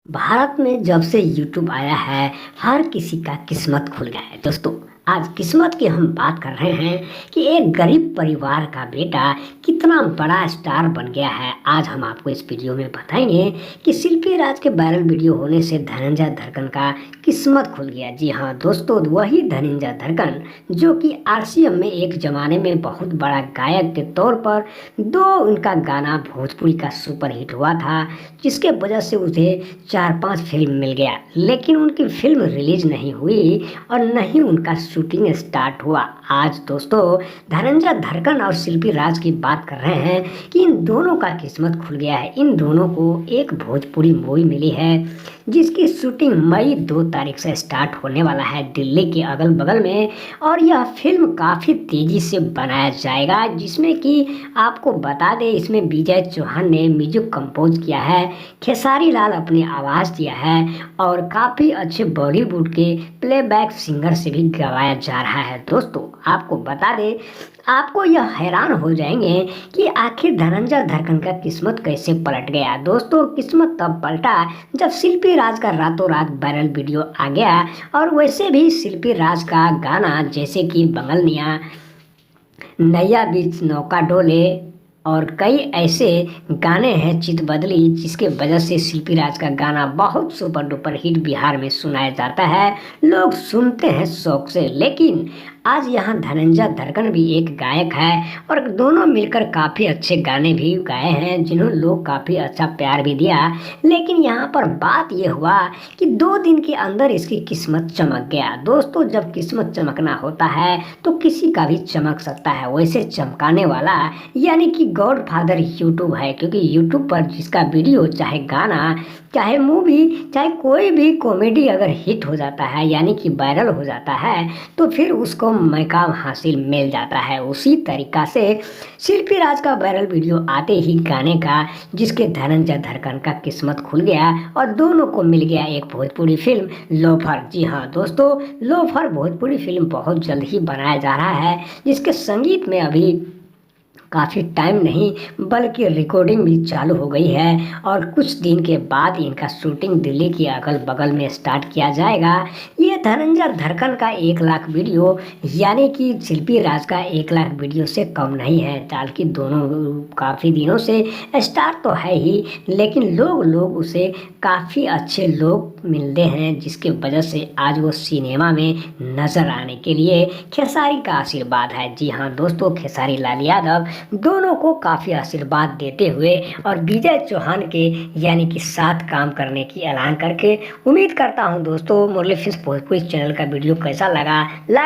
भारत में जब से यूट्यूब आया है हर किसी का किस्मत खुल गया है दोस्तों। आज किस्मत की हम बात कर रहे हैं कि एक गरीब परिवार का बेटा कितना बड़ा स्टार बन गया है। आज हम आपको इस वीडियो में बताएंगे कि शिल्पी राज के वायरल वीडियो होने से धनंजय धड़कन का किस्मत खुल गया। जी हाँ दोस्तों, वही धनंजय धड़कन जो कि आरसीएम में एक जमाने में बहुत बड़ा गायक के तौर पर उनका गाना भोजपुरी का सुपर हिट हुआ था, जिसके वजह से उसे 4-5 फिल्म मिल गया, लेकिन उनकी फिल्म रिलीज नहीं हुई और न ही उनका शूटिंग स्टार्ट हुआ। आज दोस्तों धनंजय धड़कन और शिल्पी राज की बात कर रहे हैं कि इन दोनों का किस्मत खुल गया है। इन दोनों को एक भोजपुरी मूवी मिली है जिसकी शूटिंग मई 2 तारीख से स्टार्ट होने वाला है दिल्ली के अगल बगल में, और यह फिल्म काफ़ी तेज़ी से बनाया जाएगा, जिसमें कि आपको बता दें इसमें विजय चौहान ने म्यूजिक कंपोज किया है, खेसारी लाल अपनी आवाज़ दिया है और काफ़ी अच्छे बॉलीवुड के प्लेबैक सिंगर से भी गवाया जा रहा है। दोस्तों आपको बता दें, आपको यह हैरान हो जाएंगे कि आखिर धनंजय धड़कन का किस्मत कैसे पलट गया। दोस्तों किस्मत तब पलटा जब शिल्पी राज का रातों रात वायरल वीडियो आ गया, और वैसे भी शिल्पी राज का गाना जैसे कि बंगलनिया, नैया बीच नौका डोले और कई ऐसे गाने हैं, चित बदली, जिसके वजह से शिल्पी राज का गाना बहुत सुपर डुपर हिट बिहार में सुनाया जाता है, लोग सुनते हैं शौक से। लेकिन आज यहाँ धनंजय धड़कन भी एक गायक है और दोनों मिलकर काफ़ी अच्छे गाने भी गाए हैं, जिन्होंने लोग काफ़ी अच्छा प्यार भी दिया। लेकिन यहाँ पर बात ये हुआ कि 2 दिन के अंदर इसकी किस्मत चमक गया। दोस्तों जब किस्मत चमकना होता है तो किसी का भी चमक सकता है, वैसे चमकाने वाला यानी कि गॉड फादर यूट्यूब है, क्योंकि यूट्यूब पर जिसका वीडियो चाहे गाना चाहे मूवी चाहे कोई भी कॉमेडी अगर हिट हो जाता है यानी कि वायरल हो जाता है तो फिर उसको मकाम हासिल मिल जाता है। उसी तरीक़ा से शिल्पी राज का वायरल वीडियो आते ही गाने का, जिसके धनंजय धड़कन का किस्मत खुल गया और दोनों को मिल गया एक भोजपुरी फिल्म लोफर। जी हाँ दोस्तों, लोफर भोजपुरी फिल्म बहुत जल्द ही बनाया जा रहा है, जिसके संगीत में अभी काफ़ी टाइम नहीं बल्कि रिकॉर्डिंग भी चालू हो गई है और कुछ दिन के बाद इनका शूटिंग दिल्ली के अगल बगल में स्टार्ट किया जाएगा। ये धनंजय धड़कन का 1 लाख वीडियो यानी कि शिल्पी राज का 1 लाख वीडियो से कम नहीं है, बल्कि दोनों काफ़ी दिनों से स्टार तो है ही, लेकिन लोग उसे काफ़ी अच्छे लोग मिलते हैं, जिसके वजह से आज वो सिनेमा में नज़र आने के लिए खेसारी का आशीर्वाद है। जी हाँ दोस्तों, खेसारी लाल यादव दोनों को काफ़ी आशीर्वाद देते हुए और विजय चौहान के यानी कि साथ काम करने की ऐलान करके, उम्मीद करता हूं दोस्तों मुरली फिल्म्स भोजपुरी चैनल का वीडियो कैसा लगा। लाइक